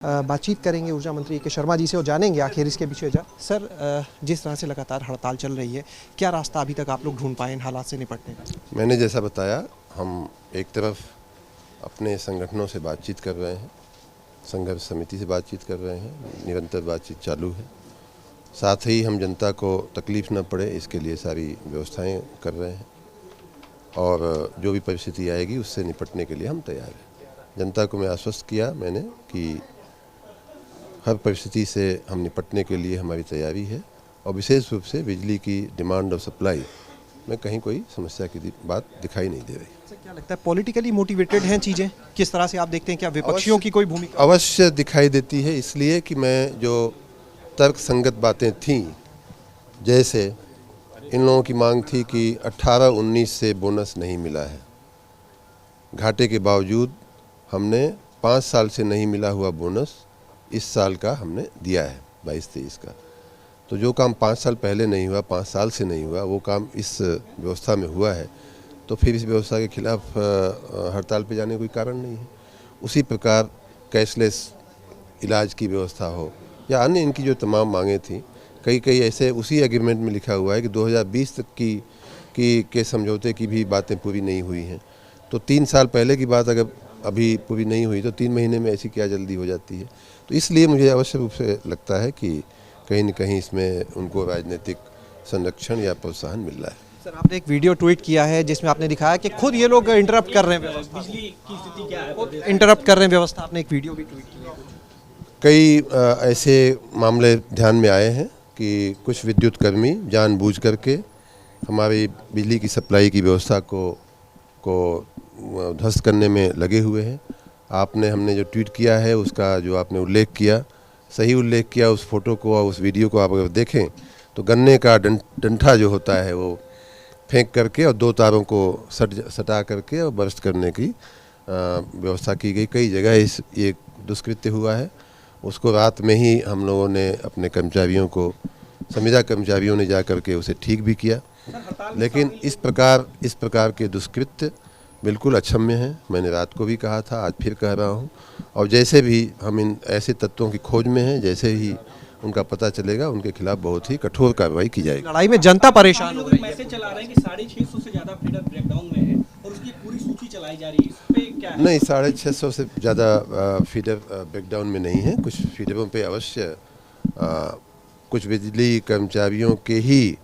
बातचीत करेंगे ऊर्जा मंत्री ए के शर्मा जी से और जानेंगे आखिर इसके पीछे वजह। सर, जिस तरह से लगातार हड़ताल चल रही है, क्या रास्ता अभी तक आप लोग ढूंढ पाए इन हालात से निपटने का? मैंने जैसा बताया, हम एक तरफ अपने संगठनों से बातचीत कर रहे हैं, संघर्ष समिति से बातचीत कर रहे हैं, निरंतर बातचीत चालू है। साथ ही हम जनता को तकलीफ़ न पड़े इसके लिए सारी व्यवस्थाएं कर रहे हैं और जो भी परिस्थिति आएगी उससे निपटने के लिए हम तैयार हैं। जनता को मैं आश्वस्त किया मैंने कि हर परिस्थिति से हम निपटने के लिए हमारी तैयारी है और विशेष रूप से बिजली की डिमांड और सप्लाई में कहीं कोई समस्या की बात दिखाई नहीं दे रही। सर, क्या लगता है पॉलिटिकली मोटिवेटेड हैं चीज़ें? किस तरह से आप देखते हैं, क्या विपक्षियों की कोई भूमिका अवश्य दिखाई देती है, इसलिए कि मैं जो तर्क संगत बातें थीं, जैसे इन लोगों की मांग थी कि 18-19 से बोनस नहीं मिला है, घाटे के बावजूद हमने 5 साल से नहीं मिला हुआ बोनस इस साल का हमने दिया है 22-23 का। तो जो काम 5 साल पहले नहीं हुआ, 5 साल से नहीं हुआ, वो काम इस व्यवस्था में हुआ है, तो फिर इस व्यवस्था के खिलाफ हड़ताल पे जाने का कोई कारण नहीं है। उसी प्रकार कैशलेस इलाज की व्यवस्था हो या अन्य इनकी जो तमाम मांगें थीं, कई ऐसे उसी एग्रीमेंट में लिखा हुआ है कि 2020 तक के समझौते की भी बातें पूरी नहीं हुई हैं। तो 3 साल पहले की बात अगर अभी पूरी नहीं हुई तो 3 महीने में ऐसी क्या जल्दी हो जाती है। तो इसलिए मुझे अवश्य रूप से लगता है कि कहीं न कहीं इसमें उनको राजनीतिक संरक्षण या प्रोत्साहन मिल रहा है। सर, आपने एक वीडियो ट्वीट किया है जिसमें आपने दिखाया कि खुद ये लोग इंटरप्ट कर रहे हैं व्यवस्था, बिजली की स्थिति क्या है, खुद इंटरप्ट कर रहे हैं व्यवस्था। आपने एक वीडियो भी ट्वीट किया है। कई ऐसे मामले ध्यान में आए हैं कि कुछ विद्युत कर्मी जानबूझ करके हमारी बिजली की सप्लाई की व्यवस्था को ध्वस्त करने में लगे हुए हैं। हमने जो ट्वीट किया है उसका जो आपने उल्लेख किया, सही उल्लेख किया, उस फोटो को और उस वीडियो को आप अगर देखें तो गन्ने का डंठा जो होता है वो फेंक करके और 2 तारों को सटा करके और बर्स्ट करने की व्यवस्था की गई। कई जगह ये दुष्कृत्य हुआ है। उसको रात में ही हम लोगों ने अपने कर्मचारियों को, संविदा कर्मचारियों ने जा करके उसे ठीक भी किया। लेकिन इस प्रकार के दुष्कृत्य बिल्कुल अक्षम्य हैं। मैंने रात को भी कहा था, आज फिर कह रहा हूं। और जैसे भी हम इन ऐसे तत्वों की खोज में हैं, जैसे ही उनका पता चलेगा उनके खिलाफ बहुत ही कठोर कार्रवाई की जाएगी। लड़ाई में जनता परेशान हो रही है। मैसेज चला रहे हैं कि 650 से ज़्यादा फीडर ब्रेकडाउन में है और उसकी पूरी सूची चलाई जा रही है, इस पे क्या है? नहीं, 650 से ज़्यादा फीडर ब्रेकडाउन में नहीं है। कुछ फीडरों पे अवश्य कुछ बिजली कर्मचारियों के ही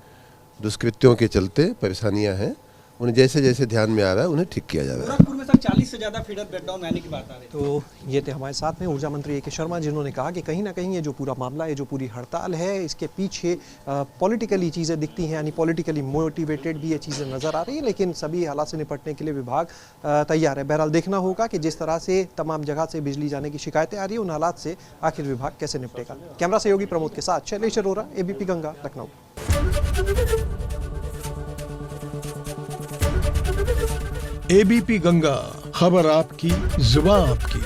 दुष्कृत्यों के चलते परेशानियां हैं। उन्हें जैसे जैसे ध्यान में आ रहा है उन्हें ठीक किया जा रहा है। गोरखपुर में सर 40 से ज़्यादा फीडर ब्रेकडाउन आने की बात आ रही है। तो ये थे हमारे साथ में ऊर्जा मंत्री ए के शर्मा, जिन्होंने कहा कि कहीं ना कहीं ये जो पूरा मामला है, जो पूरी हड़ताल है, इसके पीछे पॉलिटिकली चीज़ें दिखती हैं, यानी पॉलिटिकली मोटिवेटेड भी ये चीज़ें नज़र आ रही है। लेकिन सभी हालात से निपटने के लिए विभाग तैयार है। बहरहाल देखना होगा कि जिस तरह से तमाम जगह से बिजली जाने की शिकायतें आ रही है, उन हालात से आखिर विभाग कैसे निपटेगा। कैमरा सहयोगी प्रमोद के साथ शैलेश अरोरा, ABP गंगा, लखनऊ। ABP गंगा, खबर आपकी, जुबान आपकी।